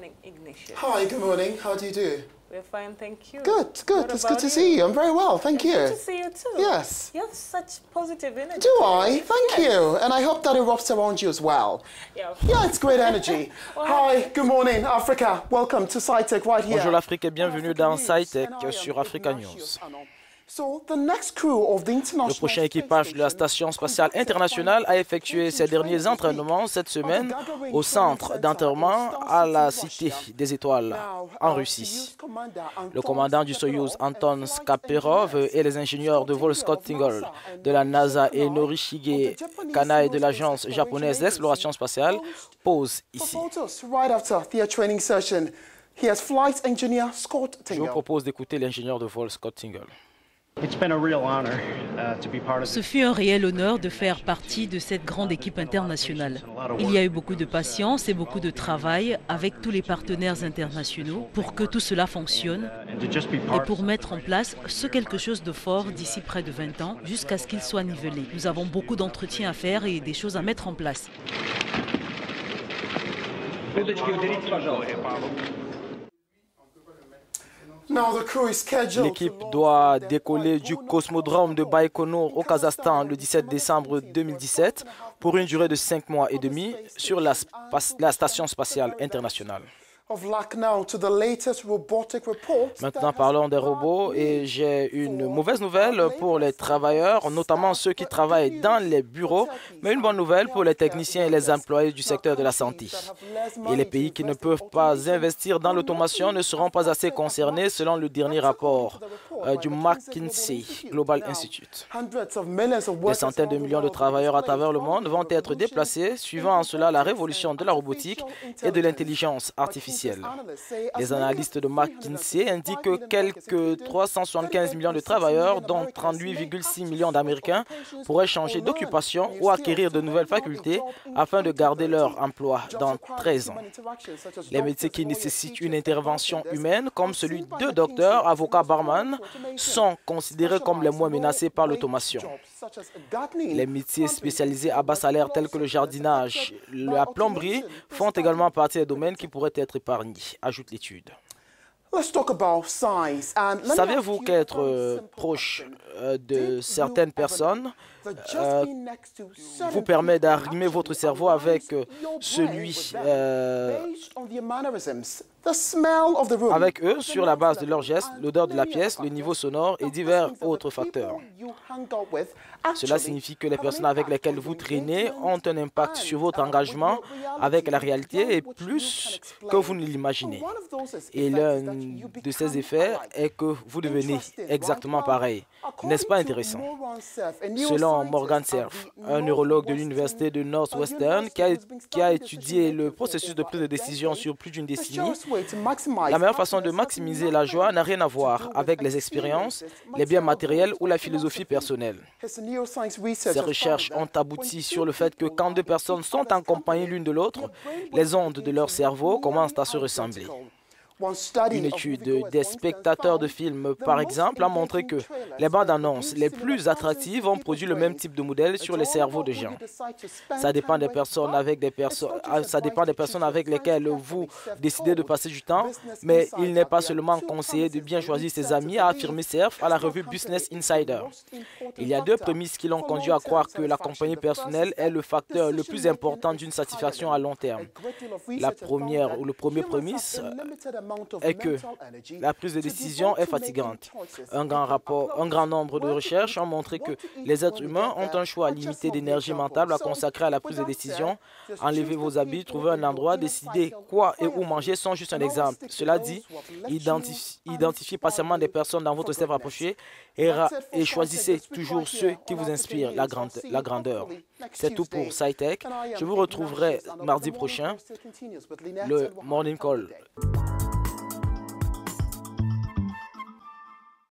morning, Ignatius. Hi, good morning. How do you do? We're fine, thank you. Good, good. What It's about good to see you. I'm very well, thank you. Good to see you too. Yes. You have such positive energy. Do I? Thank Yes. you. And I hope that erupts around you as well. Yeah. Yeah, it's great energy. Hi, good morning, Africa. Welcome to SciTech right here. Bonjour l'Afrique et bienvenue dans SciTech sur Africa News. Le prochain équipage de la Station spatiale internationale a effectué ses derniers entraînements cette semaine au centre d'entraînement à la Cité des Étoiles en Russie. Le commandant du Soyouz, Anton Skaperov, et les ingénieurs de vol Scott Tingle de la NASA et Norishige Kanai de l'agence japonaise d'exploration spatiale posent ici. Je vous propose d'écouter l'ingénieur de vol Scott Tingle. Ce fut un réel honneur de faire partie de cette grande équipe internationale. Il y a eu beaucoup de patience et beaucoup de travail avec tous les partenaires internationaux pour que tout cela fonctionne et pour mettre en place ce quelque chose de fort d'ici près de 20 ans jusqu'à ce qu'il soit nivelé. Nous avons beaucoup d'entretiens à faire et des choses à mettre en place. L'équipe doit décoller du cosmodrome de Baïkonour au Kazakhstan le 17 décembre 2017 pour une durée de 5 mois et demi sur la Station spatiale internationale. Maintenant, parlons des robots et j'ai une mauvaise nouvelle pour les travailleurs, notamment ceux qui travaillent dans les bureaux, mais une bonne nouvelle pour les techniciens et les employés du secteur de la santé. Et les pays qui ne peuvent pas investir dans l'automation ne seront pas assez concernés selon le dernier rapport du McKinsey Global Institute. Des centaines de millions de travailleurs à travers le monde vont être déplacés, suivant en cela la révolution de la robotique et de l'intelligence artificielle. Les analystes de McKinsey indiquent que quelques 375 millions de travailleurs, dont 38,6 millions d'Américains, pourraient changer d'occupation ou acquérir de nouvelles facultés afin de garder leur emploi dans 13 ans. Les métiers qui nécessitent une intervention humaine, comme celui de docteur, avocat, barman, sont considérés comme les moins menacés par l'automation. Les métiers spécialisés à bas salaire tels que le jardinage, la plomberie font également partie des domaines qui pourraient être épargnés, ajoute l'étude. Saviez-vous qu'être proche de certaines personnes vous permet d'arrimer votre cerveau avec celui avec eux sur la base de leurs gestes, l'odeur de la pièce, le niveau sonore et divers autres facteurs. Cela signifie que les personnes avec lesquelles vous traînez ont un impact sur votre engagement avec la réalité et plus que vous ne l'imaginez. Et l'un de ces effets est que vous devenez exactement pareil. N'est-ce pas intéressant? Selon Morgan Cerf, un neurologue de l'université de Northwestern qui a étudié le processus de prise de décision sur plus d'une décennie, la meilleure façon de maximiser la joie n'a rien à voir avec les expériences, les biens matériels ou la philosophie personnelle. Ces recherches ont abouti sur le fait que quand deux personnes sont en compagnie l'une de l'autre, les ondes de leur cerveau commencent à se ressembler. Une étude des spectateurs de films, par exemple, a montré que les bandes annonces les plus attractives ont produit le même type de modèle sur les cerveaux de gens. Ça dépend des personnes avec lesquelles vous décidez de passer du temps, mais il n'est pas seulement conseillé de bien choisir ses amis, a affirmé Cerf à la revue Business Insider. Il y a deux prémices qui l'ont conduit à croire que la compagnie personnelle est le facteur le plus important d'une satisfaction à long terme. La première ou le premier prémisse est que la prise de décision est fatigante. Un grand nombre de recherches ont montré que les êtres humains ont un choix limité d'énergie mentale à consacrer à la prise de décision. Enlever vos habits, trouver un endroit, décider quoi et où manger sont juste un exemple. Cela dit, identifiez patiemment des personnes dans votre cercle rapproché et choisissez toujours ceux qui vous inspirent la grandeur. C'est tout pour SciTech. Je vous retrouverai mardi prochain, le Morning Call.